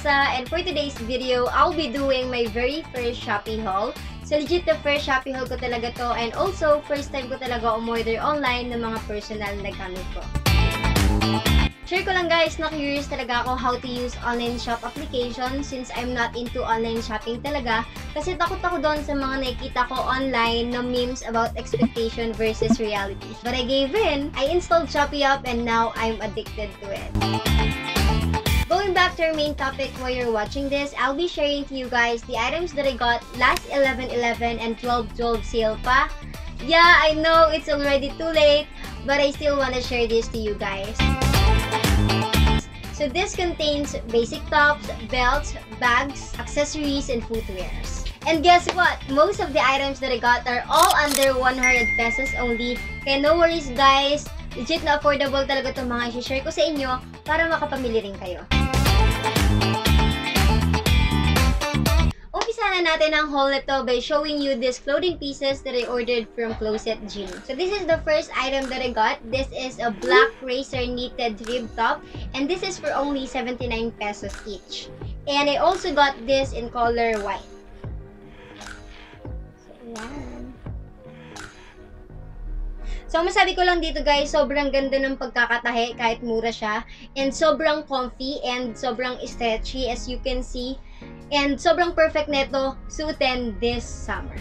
Vanessa, and for today's video, I'll be doing my very first Shopee haul. So legit the first Shopee haul ko talaga to, and also first time ko talaga umorder online ng mga personal na gamit ko. Share ko lang guys na curious talaga ako how to use online shop application since I'm not into online shopping talaga kasi takot ako doon sa mga nakikita ko online na memes about expectation versus reality. But I gave in, I installed Shopee app and now I'm addicted to it. Going back to our main topic while you're watching this, I'll be sharing to you guys the items that I got last 11/11 and 12/12 sale pa. Yeah, I know it's already too late, but I still want to share this to you guys. So this contains basic tops, belts, bags, accessories, and footwears. And guess what? Most of the items that I got are all under 100 pesos only. Kaya no worries guys, legit na affordable talaga itong mga i-share ko sa inyo para makapamili rin kayo. Umpisa na natin ang haul nito by showing you these clothing pieces that I ordered from Closet Gym. So this is the first item that I got. This is a black racer knitted rib top and this is for only 79 pesos each. And I also got this in color white. So, ayan. So, masabi ko lang dito guys, sobrang ganda ng pagkakatahe kahit mura siya. And sobrang comfy and sobrang stretchy as you can see. And sobrang perfect neto suotin this summer.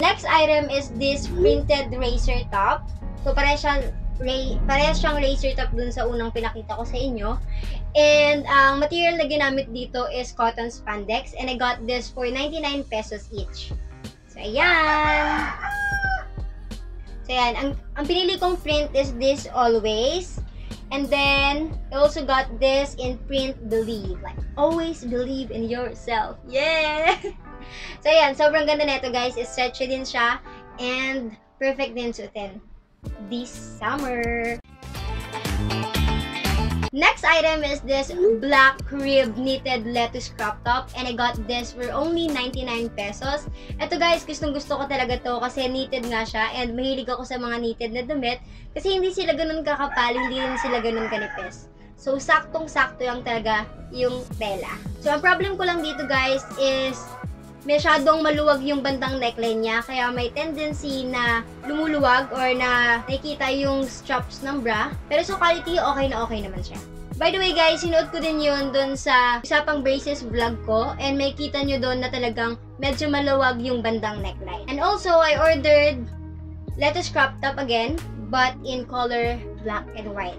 Next item is this printed racer top. So, parehas siyang racer top dun sa unang pinakita ko sa inyo. And ang material na ginamit dito is cotton spandex. And I got this for 99 pesos each. So, ayan. So, ayan. Ang pinili kong print is this always. And then, I also got this in print believe. Like, always believe in yourself. Yeah! So, ayan. Sobrang ganda nito, guys. Stretchy din siya. And, perfect din suotin this summer. Next item is this black rib knitted lettuce crop top and I got this for only 99 pesos. Ito guys, gustong gusto ko talaga to kasi knitted nga siya and mahilig ako sa mga knitted na damit kasi hindi sila ganun kakapal, hindi rin sila ganun kanipis. So, saktong-sakto lang talaga yung tela. So, ang problem ko lang dito guys is masyadong maluwag yung bandang neckline niya kaya may tendency na lumuluwag or na nakikita yung straps ng bra. Pero sa quality, okay naman siya. By the way guys, sinuot ko din yun dun sa isa pang braces vlog ko and may kita nyo dun na talagang medyo maluwag yung bandang neckline. And also, I ordered lettuce crop top again but in color black and white.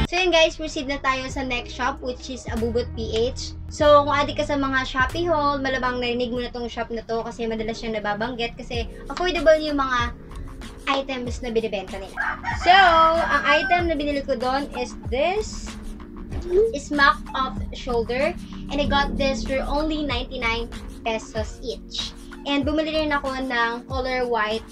So yun guys, proceed na tayo sa next shop which is Abubot PH. So kung adik ka sa mga Shopee haul, malamang narinig mo na tong shop na to kasi madalas siyang nababanggit kasi affordable yung mga items na binibenta nila. So, ang item na binili ko doon is this smack off shoulder and I got this for only 99 pesos each. And bumili rin ako ng color white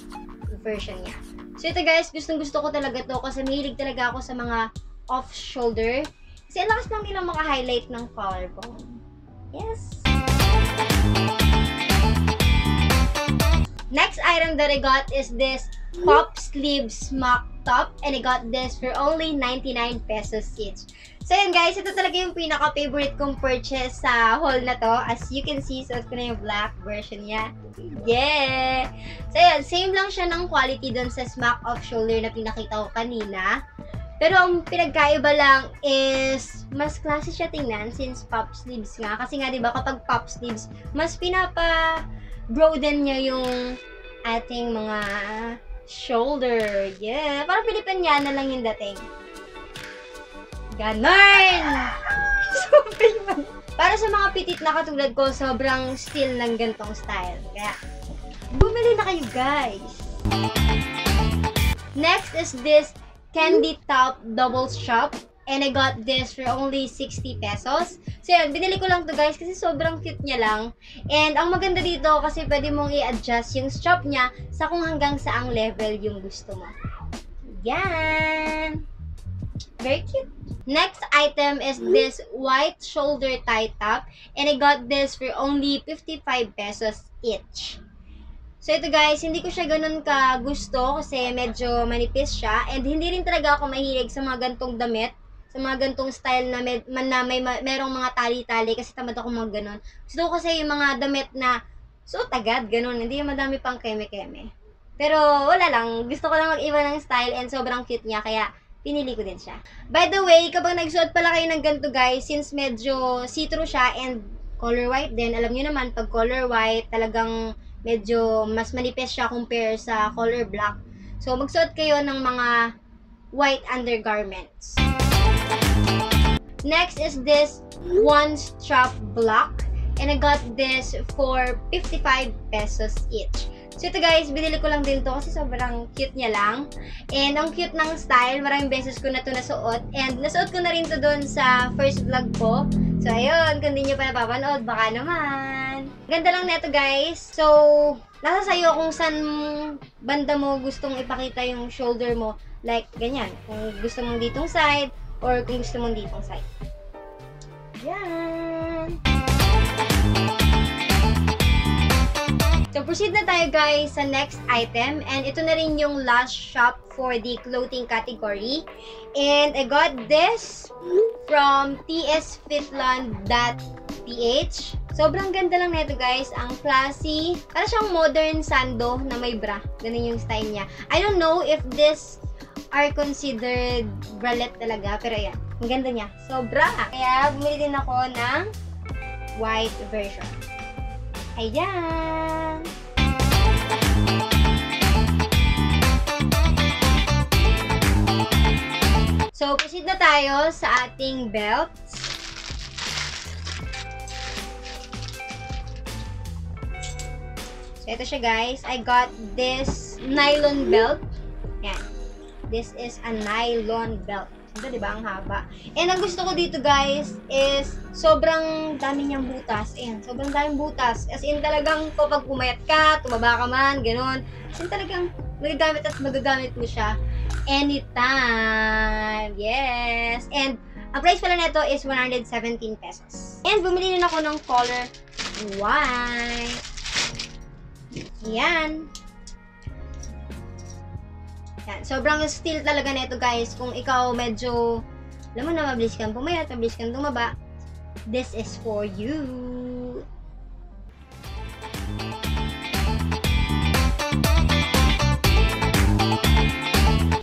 version niya. So ito guys, gustong gusto ko talaga to kasi mahilig talaga ako sa mga off-shoulder. Kasi ang lakas lang nilang maka-highlight ng collarbone. Yes! Next item that I got is this pop sleeve smock top. And I got this for only 99 pesos each. So yun guys, ito talaga yung pinaka-favorite kong purchase sa haul na to. As you can see, suot ko na yung black version niya. Yeah! So yun, same lang siya ng quality dun sa smack off shoulder na pinakita ko kanina. Pero ang pinagkaiba lang is mas classy siya tingnan since pop sleeves nga. Kasi nga 'di ba kapag pop sleeves, mas pinapa-broaden niya yung ating mga shoulder. Yeah, parang Pilipiniana lang yung dating. Ganon! Sobrang para sa mga pitit na katulad ko, sobrang still ng gantong style. Kaya, bumili na kayo guys! Next is this candy top double shop and I got this for only 60 pesos. So yun, binili ko lang to guys kasi sobrang cute niya lang. And ang maganda dito kasi pwede mong i-adjust yung strap niya sa kung hanggang saang level yung gusto mo. Yan! Very cute. Next item is this white shoulder tie top and I got this for only 55 pesos each. So ito guys, hindi ko siya ganun ka gusto kasi medyo manipis siya. And hindi rin talaga ako mahilig sa mga gantong damit. Sa mga gantong style na, merong mga tali-tali kasi tamad ako mga ganun. Gusto ko kasi yung mga damit na suot agad, ganun. Hindi yung madami pang keme-keme. Pero wala lang, gusto ko lang mag-iba ng style and sobrang cute niya kaya pinili ko din siya. By the way, kapag nagsuot pala kayo ng ganito guys, since medyo see-through siya and color white din, alam niyo naman pag color white talagang medyo mas manipis siya compare sa color black. So, magsuot kayo ng mga white undergarments. Next is this one strap block. And I got this for 55 pesos each. So, ito guys, binili ko lang din to kasi sobrang cute niya lang. And ang cute ng style, maraming beses ko na to nasuot. And nasuot ko na rin to doon sa first vlog ko. So, ayun, kung di nyo pa napapanood, baka naman. Ganda lang neto guys. So, nasa sa'yo kung saan banda mo gustong ipakita yung shoulder mo. Like, ganyan. Kung gusto mong ditong side, or kung gusto mong ditong side. Yan! So, proceed na tayo guys sa next item. And ito na rin yung last shop for the clothing category. And I got this from tsfitland.ph. Sobrang ganda lang nito guys. Ang classy. Para siyang modern sando na may bra. Ganun yung style niya. I don't know if this are considered bralette talaga. Pero yan. Ang ganda niya. Sobra. Kaya bumili din ako ng white version. Ayan! So, proceed na tayo sa ating belts. So, ito siya guys. I got this nylon belt. Yan. This is a nylon belt. Ito, diba? Ang haba. And ang gusto ko dito, guys, is sobrang dami niyang butas. Ayan, sobrang daming butas. As in, talagang kapag pumayat ka, tumaba ka man, gano'n. As in, talagang magagamit at magagamit mo siya anytime. Yes! And, ang price pala nito is 117 pesos. And, bumili din ako ng color white. Ayan. Yan. Sobrang steel talaga nito guys. Kung ikaw medyo, alam mo na, mabilis kang pumayat, mabilis kang tumaba, this is for you.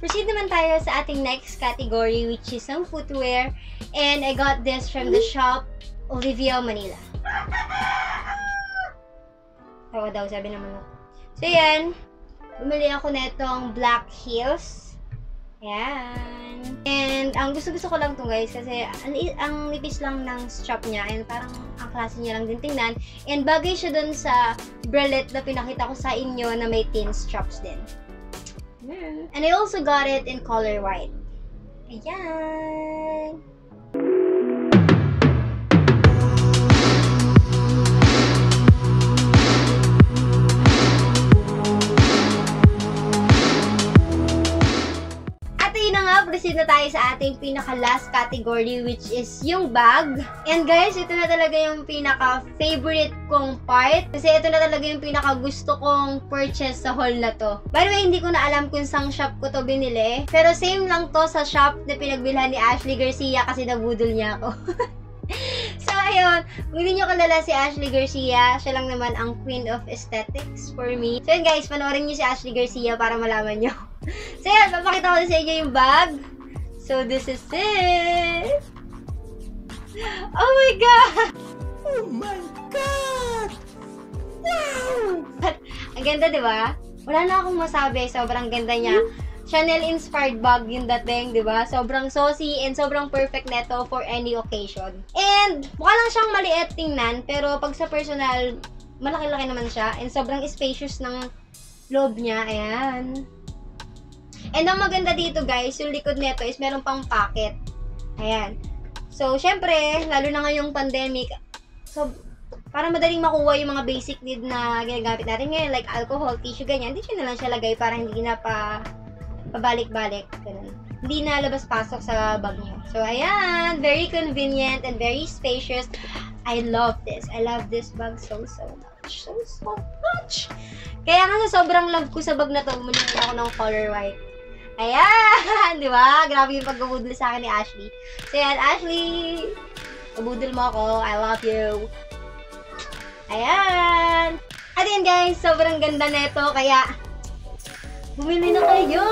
Proceed naman tayo sa ating next category, which is some footwear. And I got this from the shop Olivia Manila. Tawa daw, sabi naman ako. So yan. Bumili ako netong black heels. Ayan. And ang gusto-gusto ko lang to guys kasi ang nipis lang ng strap niya and parang ang klase niya lang din tingnan. And bagay siya dun sa bralette na pinakita ko sa inyo na may thin straps din. And I also got it in color white. Ayan. Proceed na tayo sa ating pinaka-last category, which is yung bag. And guys, ito na talaga yung pinaka-favorite kong part. Kasi ito na talaga yung pinaka-gusto kong purchase sa haul na to. By the way, hindi ko na alam kung saan shop ko to binili. Pero same lang to sa shop na pinagbilhan ni Ashley Garcia kasi nabudol niya ako. So, ayun. Kung hindi nyo kalala si Ashley Garcia, siya lang naman ang queen of aesthetics for me. So, yun guys, panoorin nyo si Ashley Garcia para malaman nyo. So, yan. Papakita ko na sa inyo yung bag. So, this is it. Oh my God! Oh my God! Wow! Ang ganda, di ba? Wala na akong masabi. Sobrang ganda niya. Chanel-inspired bag yung dating, di ba? Sobrang saucy and sobrang perfect neto for any occasion. And, mukha lang siyang maliit tingnan, pero pag sa personal, malaki-laki naman siya. And sobrang spacious ng loob niya. Ayan. And ang maganda dito guys, yung likod nito is meron pang pocket. Ayan. So, syempre, lalo na ngayong pandemic, so, para madaling makuha yung mga basic need na ginagamit natin ngayon, like alcohol, tissue, ganyan, dito na lang siya lagay para hindi na pabalik-balik. Ganun. Hindi na labas-pasok sa bag niyo. So, ayan. Very convenient and very spacious. I love this. I love this bag so much. much. So much. Kaya nga sa sobrang love ko sa bag na to, bumili ako ng color white. Ayan! Di ba? Grabe yung pagbubudol sa akin ni Ashley. So yan, Ashley! Pabudol mo ako. I love you. Ayan! At yan guys, sobrang ganda nito. Kaya, bumili na kayo!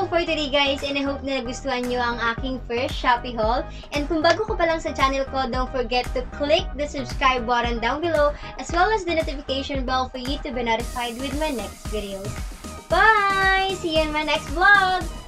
For today guys, and I hope na nagustuhan nyo ang aking first Shopee haul. And kung bago ka pa lang sa channel ko, don't forget to click the subscribe button down below as well as the notification bell for you to be notified with my next videos. Bye! See you in my next vlog!